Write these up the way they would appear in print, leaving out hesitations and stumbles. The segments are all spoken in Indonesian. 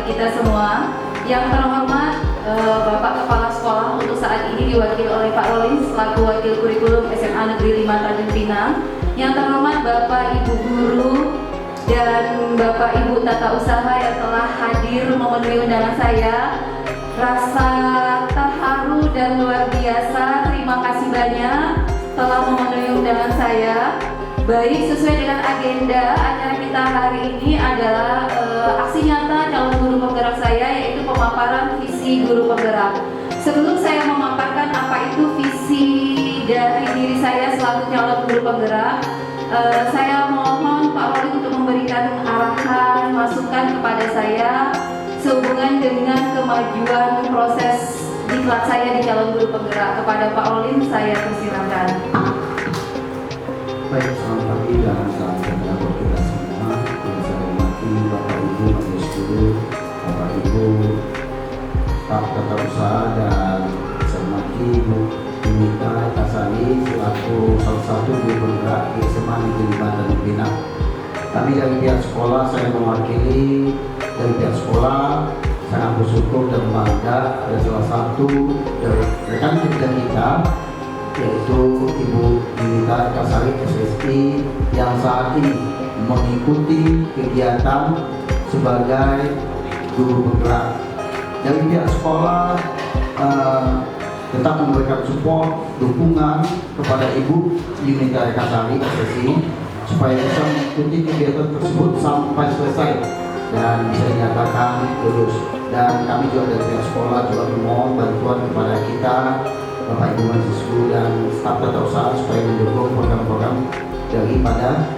kita semua. Yang terhormat Bapak Kepala Sekolah untuk saat ini diwakili oleh Pak Rollins selaku Wakil Kurikulum SMA Negeri 5 Tanjung Pinang. Yang terhormat Bapak Ibu Guru dan Bapak Ibu Tata Usaha yang telah hadir memenuhi undangan saya. Rasa terharu dan luar biasa, terima kasih banyak telah memenuhi undangan saya. Baik, sesuai dengan agenda acara kita hari ini adalah aksi nyata calon guru penggerak saya, yaitu pemaparan visi guru penggerak. Sebelum saya memaparkan apa itu visi dari diri saya selaku calon guru penggerak, saya mohon Pak Wali untuk memberikan arahan, masukan kepada saya sehubungan dengan kemajuan proses diklat saya di calon guru penggerak. Kepada Pak Olin, saya persilakan. Baik, selamat pagi dan salam sejahtera buat kita semua. Yang saya hormati Bapak Ibu Majelis Guru, Bapak Ibu staf tata usaha, dan saya hormati Ibu Yunita Kasari selaku salah satu guru penggerak di SMA Negeri 5 Tanjung Pinang. Kami dari pihak sekolah, saya mewakili dari pihak sekolah, sangat bersyukur dan bangga ada salah satu dari rekan kerja kita, yaitu Ibu Yunita Kasari SSI yang saat ini mengikuti kegiatan sebagai guru penggerak. Dari pihak sekolah tetap memberikan support, dukungan kepada Ibu Yunita Kasari SSI supaya bisa mengikuti kegiatan tersebut sampai selesai dan bisa dinyatakan lulus. Dan kami juga dari pihak sekolah juga memohon bantuan kepada kita, Bapak Ibu Majelis Guru dan staf tata usaha, supaya mendukung program-program daripada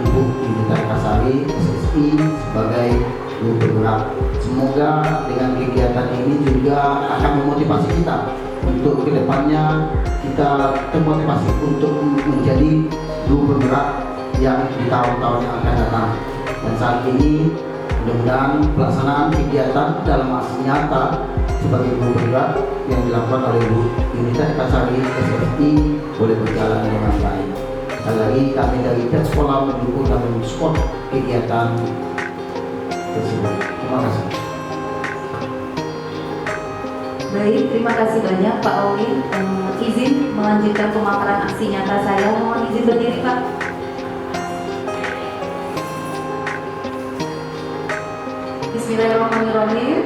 Ibu Yunita Kasari SSI sebagai guru penggerak. Semoga dengan kegiatan ini juga akan memotivasi kita untuk kedepannya kita termotivasi untuk menjadi guru penggerak yang di tahun-tahun yang akan datang. Dan saat ini mudah-mudahan pelaksanaan kegiatan dalam aksi nyata sebagai guru penggerak yang dilakukan oleh Bu Yunita Kasari SSI boleh berjalan dengan baik. Sekali lagi kami dari pihak sekolah mendukung dan mensupport kegiatan tersebut. Terima kasih. Baik, terima kasih banyak Pak Olin. Izin melanjutkan pemaparan aksi nyata saya. Mohon izin berdiri Pak. Bismillahirrahmanirrahim.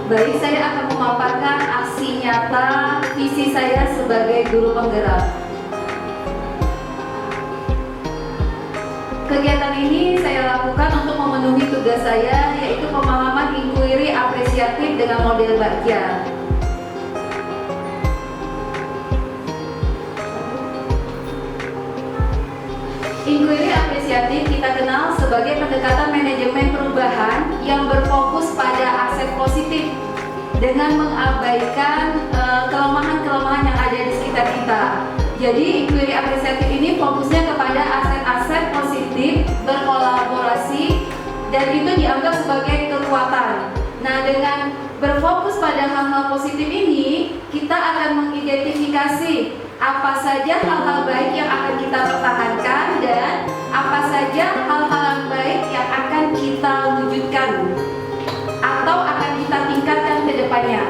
Baik, saya akan memaparkan aksi nyata visi saya sebagai guru penggerak. Kegiatan ini saya lakukan untuk memenuhi tugas saya, yaitu pemahaman inquiry apresiatif dengan model bagja. Inquiry apresiatif kita kenal sebagai pendekatan manajemen perubahan yang berfokus pada aset positif dengan mengabaikan kelemahan-kelemahan yang ada di sekitar kita. Jadi inquiry apresiatif ini fokusnya kepada aset-aset positif, berkolaborasi, dan itu dianggap sebagai kekuatan. Nah, dengan berfokus pada hal-hal positif ini, kita akan mengidentifikasi apa saja hal-hal baik yang akan kita pertahankan dan apa saja hal-hal baik yang akan kita wujudkan atau akan kita tingkatkan ke depannya.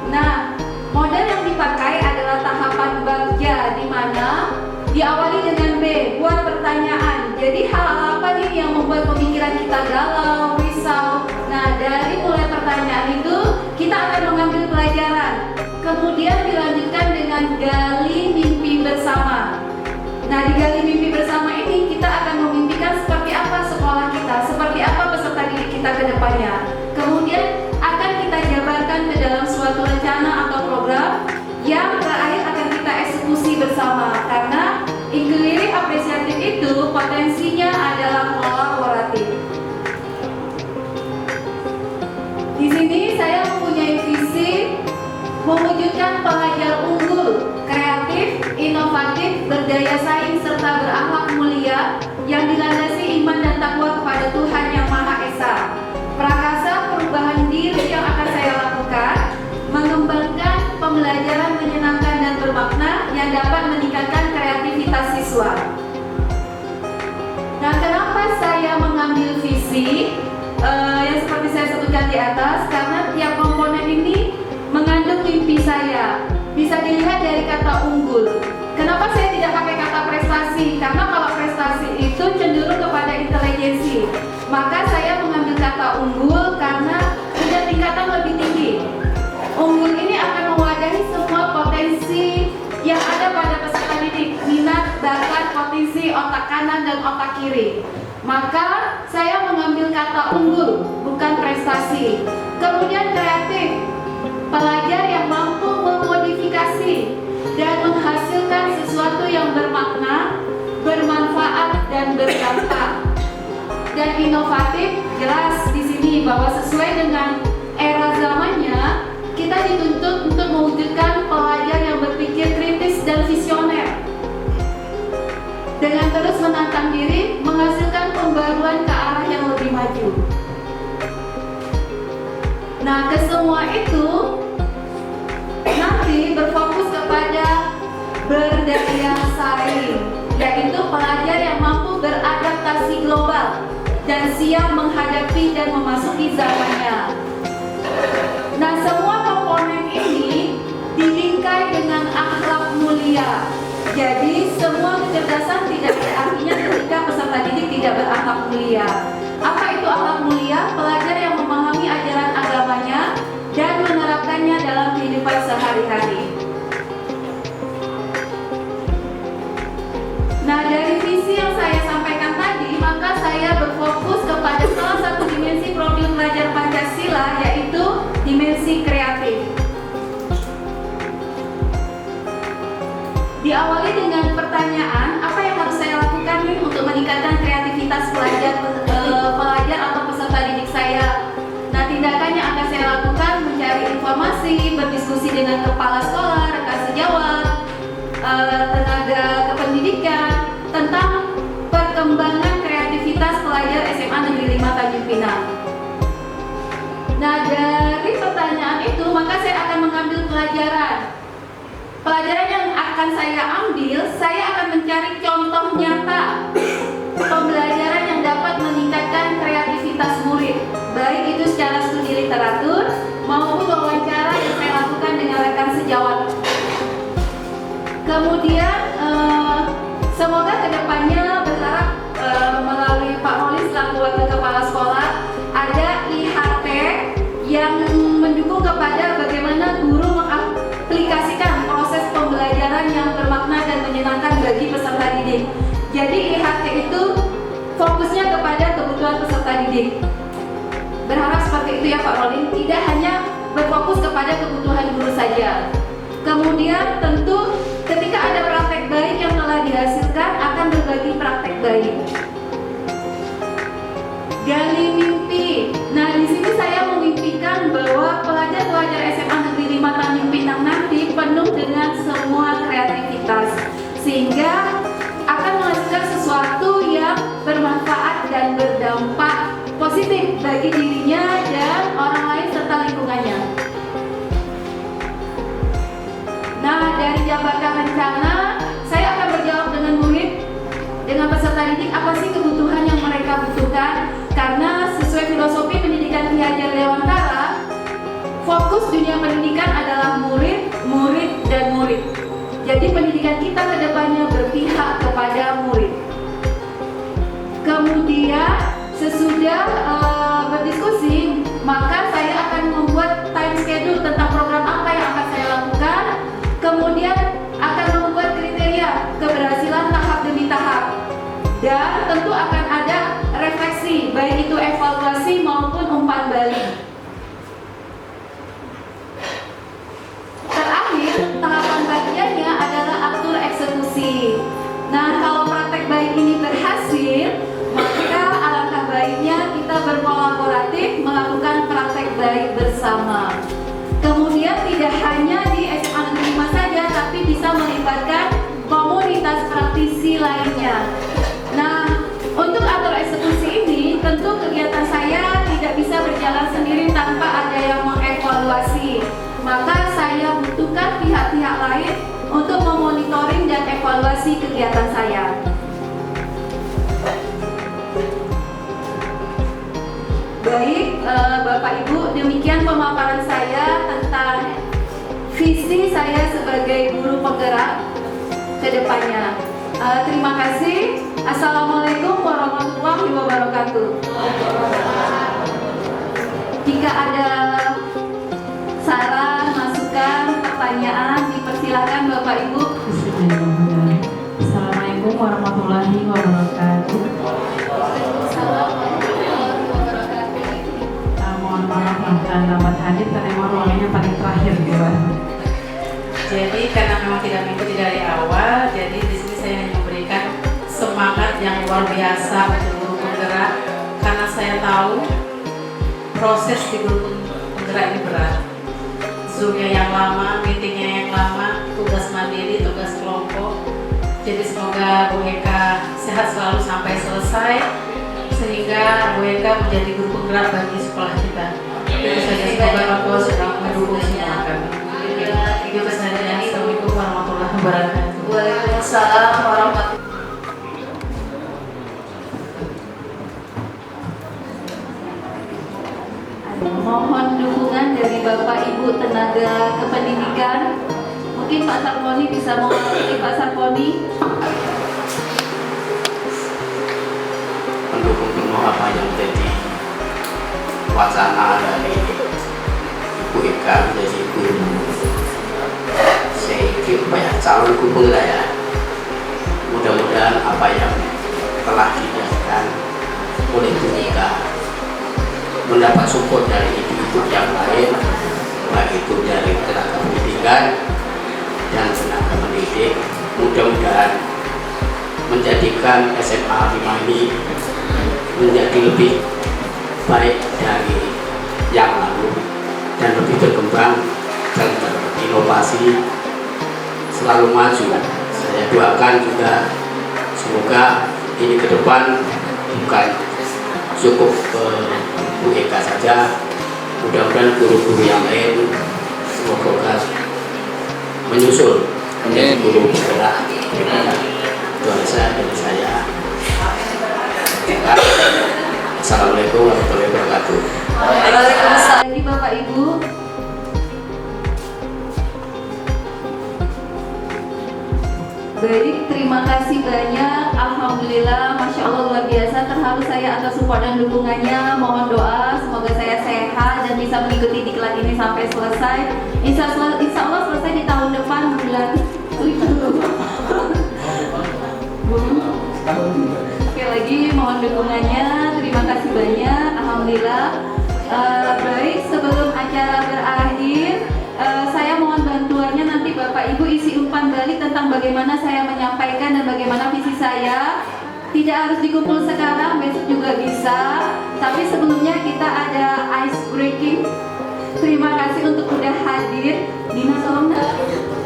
Nah, model yang dipakai adalah tahapan bagja, di mana diawali dengan B, buat pertanyaan. Jadi hal apa nih yang membuat pemikiran kita galau, risau? Nah, dari mulai pertanyaan itu kita akan mengambil pelajaran. Kemudian dilanjutkan dengan gali mimpi bersama. Nah, di gali mimpi bersama ini kita akan memimpikan seperti apa sekolah kita, seperti apa peserta didik kita ke depannya. Kemudian akan kita jabarkan ke dalam suatu rencana atau program yang terakhir akan kita eksekusi bersama. Karena inquiry apresiatif itu potensinya adalah kolaboratif. Di sini saya mempunyai visi mewujudkan pelajar unggul, kreatif, inovatif, berdaya saing, serta berakhlak mulia yang dilandasi iman dan takwa kepada Tuhan Yang Maha Esa. Prakasa perubahan diri yang akan saya lakukan, mengembangkan pembelajaran menyenangkan dan bermakna yang dapat meningkatkan kreativitas siswa. Nah, mimpi saya. Bisa dilihat dari kata unggul. Kenapa saya tidak pakai kata prestasi? Karena kalau prestasi itu cenderung kepada intelijensi. Maka saya mengambil kata unggul karena punya tingkatan lebih tinggi. Unggul ini akan mewadahi semua potensi yang ada pada peserta didik, minat, bakat, potensi otak kanan dan otak kiri. Maka saya mengambil kata unggul, bukan prestasi. Kemudian kreatif, pelajar yang mampu memodifikasi dan menghasilkan sesuatu yang bermakna, bermanfaat dan berdampak. Dan inovatif, jelas di sini bahwa sesuai dengan era zamannya, kita dituntut untuk mewujudkan pelajar yang berpikir kritis dan visioner. Dengan terus menantang diri, menghasilkan pembaruan ke arah yang lebih maju. Nah, kesemua itu nanti berfokus kepada berdaya saing, yaitu pelajar yang mampu beradaptasi global dan siap menghadapi dan memasuki zamannya. Nah, semua komponen ini dibingkai dengan akhlak mulia. Jadi, semua kecerdasan tidak berartinya ketika peserta didik tidak berakhlak mulia. Apa itu akhlak mulia? Pelajar yang memahami ajaran agamanya dan menerapkannya dalam kehidupan sehari-hari. Nah, dari visi yang saya sampaikan tadi, maka saya berfokus kepada salah satu dimensi profil pelajar Pancasila, yaitu dimensi kreatif. Diawali dengan pertanyaan, apa yang harus saya lakukan nih untuk meningkatkan kreativitas pelajar atau peserta didik saya? Nah, tindakan yang akan saya lakukan mencari informasi, berdiskusi dengan kepala sekolah, rekan sejawat, tenaga kependidikan tentang perkembangan kreativitas pelajar SMA Negeri 5 Tanjung Pinang. Nah, dari pertanyaan itu maka saya akan mengambil pelajaran. Pelajaran yang akan saya ambil, saya akan mencari contoh nyata pembelajaran yang dapat meningkatkan kreativitas murid, baik itu secara studi literatur maupun wawancara yang saya lakukan dengan rekan sejawat. Kemudian semoga kedepannya berharap melalui Pak Rolis selaku wakil kepala sekolah ada IHT yang mendukung kepada bagaimana guru mengaplikasikan proses pembelajaran yang bermakna dan menyenangkan bagi peserta didik. Jadi IHT itu fokusnya kepada kebutuhan peserta didik. Berharap seperti itu ya Pak Rolis, tidak hanya berfokus kepada kebutuhan guru saja. Kemudian tentu ketika ada praktek baik yang telah dihasilkan akan berbagi praktek baik. Gali mimpi. Nah, di sini saya memimpikan bahwa pelajar-pelajar SMA Negeri 5 Tanjung Pinang nanti penuh dengan semua kreativitas, sehingga akan menghasilkan sesuatu yang bermanfaat dan berdampak positif bagi dirinya dan orang lain serta lingkungannya. Nah, dari jabatan rencana, saya akan berjawab dengan murid, dengan peserta didik, apa sih kebutuhan yang mereka butuhkan. Karena sesuai filosofi pendidikan Ki Hajar Dewantara, fokus dunia pendidikan adalah murid, murid, dan murid. Jadi pendidikan kita ke depannya berpihak kepada murid. Kemudian sesudah berdiskusi, maka saya akan membuat time schedule tentang program apa yang akan saya lakukan. Kemudian akan membuat kriteria keberhasilan tahap demi tahap. Dan tentu akan ada refleksi, baik itu evaluasi maupun umpan balik. Terakhir, tahapan bagiannya adalah atur eksekusi. Nah, kalau praktek baik ini berhasil, maka alangkah baiknya kita berkolaboratif melakukan praktek baik bersama. Kemudian tidak hanya di SMA Negeri 5 saja, tapi bisa melibatkan komunitas praktisi lainnya. Nah, untuk atur eksekusi ini, tentu kegiatan saya tidak bisa berjalan sendiri tanpa ada yang mengevaluasi. Maka saya butuhkan pihak-pihak lain untuk memonitoring dan evaluasi kegiatan saya. Baik, Bapak Ibu, demikian pemaparan saya tentang visi saya sebagai guru penggerak ke depannya. Terima kasih. Assalamualaikum warahmatullahi wabarakatuh. Jika ada saran, masukan, pertanyaan, dipersilahkan Bapak Ibu. Bismillahirrahmanirrahim. Assalamualaikum warahmatullahi wabarakatuh. Mohon maaf bukan lambat hadir karena memang ruangannya paling terakhir gitu Pak. Jadi karena memang tidak mengikuti dari awal, jadi di sini saya hanya memberikan semangat yang luar biasa untuk guru penggerak karena saya tahu proses di guru penggerak ini berat. Zoom-nya yang lama, meetingnya yang lama, tugas mandiri, tugas kelompok. Jadi semoga Bu Eka sehat selalu sampai selesai sehingga Bu Eka menjadi guru penggerak bagi sekolah kita. Itu saja, semoga orang tua sudah mendukung semua kami. Itu saja. Assalamualaikum warahmatullahi wabarakatuh. Waalaikumsalam warahmatullahi. Mohon dukungan dari Bapak Ibu tenaga kependidikan. Mungkin Pak Sarponi bisa mewakili Pak Sarponi. Mendukung penuh apa yang menjadi wacana dari Ibu Eka menjadi guru. Saya kira banyak calon guru penggerak ya. Mudah-mudahan apa yang telah dilakukan oleh Ibu Eka mendapat support dari ibu-ibu yang lain, baik itu dari tenaga pendidikan dan tenaga pendidik. Mudah-mudahan menjadikan SMA 5 ini menjadi lebih baik dari yang lalu dan lebih berkembang dan berinovasi, selalu maju. Saya doakan juga semoga ini ke depan bukan cukup Bu Eka saja, mudah-mudahan guru-guru yang lain semoga menyusul menjadi guru penggerak. Doa saya dari saya. Assalamualaikum warahmatullahi wabarakatuh. Waalaikumsalam. Lagi Bapak Ibu. Baik, terima kasih banyak. Alhamdulillah, Masya Allah luar biasa. Terharu saya atas support dan dukungannya. Mohon doa, semoga saya sehat dan bisa mengikuti diklat ini sampai selesai. Insya Allah selesai di tahun depan bulan 7. Oke lagi, mohon dukungannya. Terima kasih banyak. Alhamdulillah. Baik, sebelum acara berakhir, saya mohon bantuannya nanti Bapak Ibu isi umpan balik tentang bagaimana saya menyampaikan dan bagaimana visi saya. Tidak harus dikumpul sekarang, besok juga bisa. Tapi sebelumnya kita ada ice breaking. Terima kasih untuk udah hadir. Dina tolong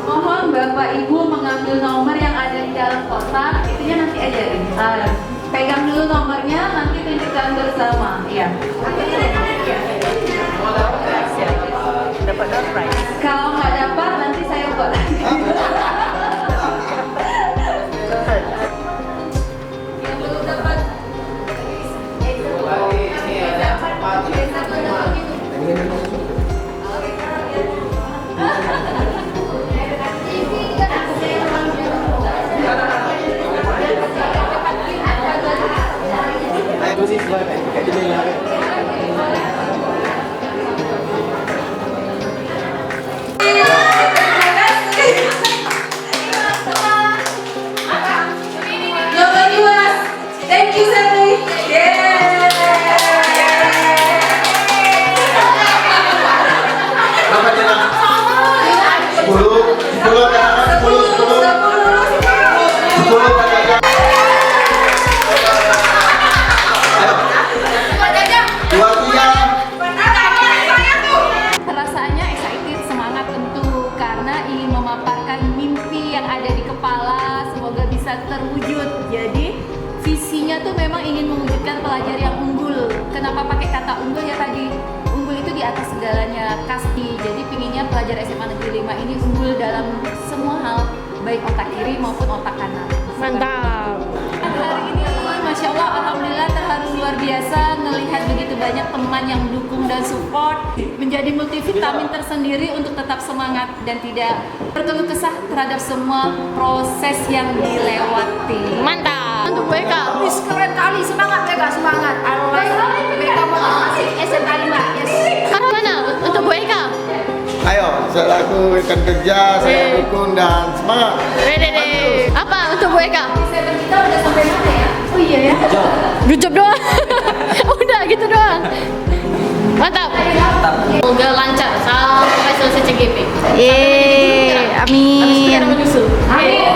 mohon Bapak Ibu mengambil nomor yang ada di dalam kotak. Itunya nanti aja. Pegang dulu nomornya, nanti tunjukkan bersama. Iya. Dapat prize. Kalau nggak dapat nanti saya buat lagi. Yang belum dapat. Thank you, Sally. Berapa jam? 10 Perasaannya excited, semangat tentu karena ingin memaparkan mimpi yang ada di kepala, semoga bisa terwujud. Jadi visinya tuh memang ingin mewujudkan pelajar yang unggul. Kenapa pakai kata unggul ya tadi? Unggul itu di atas segalanya, kasti. Jadi pinginnya pelajar SMA Negeri 5 ini unggul dalam semua hal, baik otak kiri maupun otak kanan. Mantap. Hari ini Masya Masya Allah, Alhamdulillah terharu luar biasa melihat begitu banyak teman yang mendukung dan support, menjadi multivitamin tersendiri untuk tetap semangat dan tidak berkeluh kesah terhadap semua proses yang dilewati. Mantap. Untuk BK. Wis keren kali, semangat BK, semangat. Allah, BK motivasi SMA 5. Yes. Karena mana? Untuk BK. Ayo, selaku rekan kerja, saya dukung dan semangat. Dede. Apa untuk BK? Kita udah sampai mana ya? Oh iya ya. Good job doang. Udah gitu doang. Mantap. Semoga lancar sampai selesai CGP. Yeay, amin. Amin.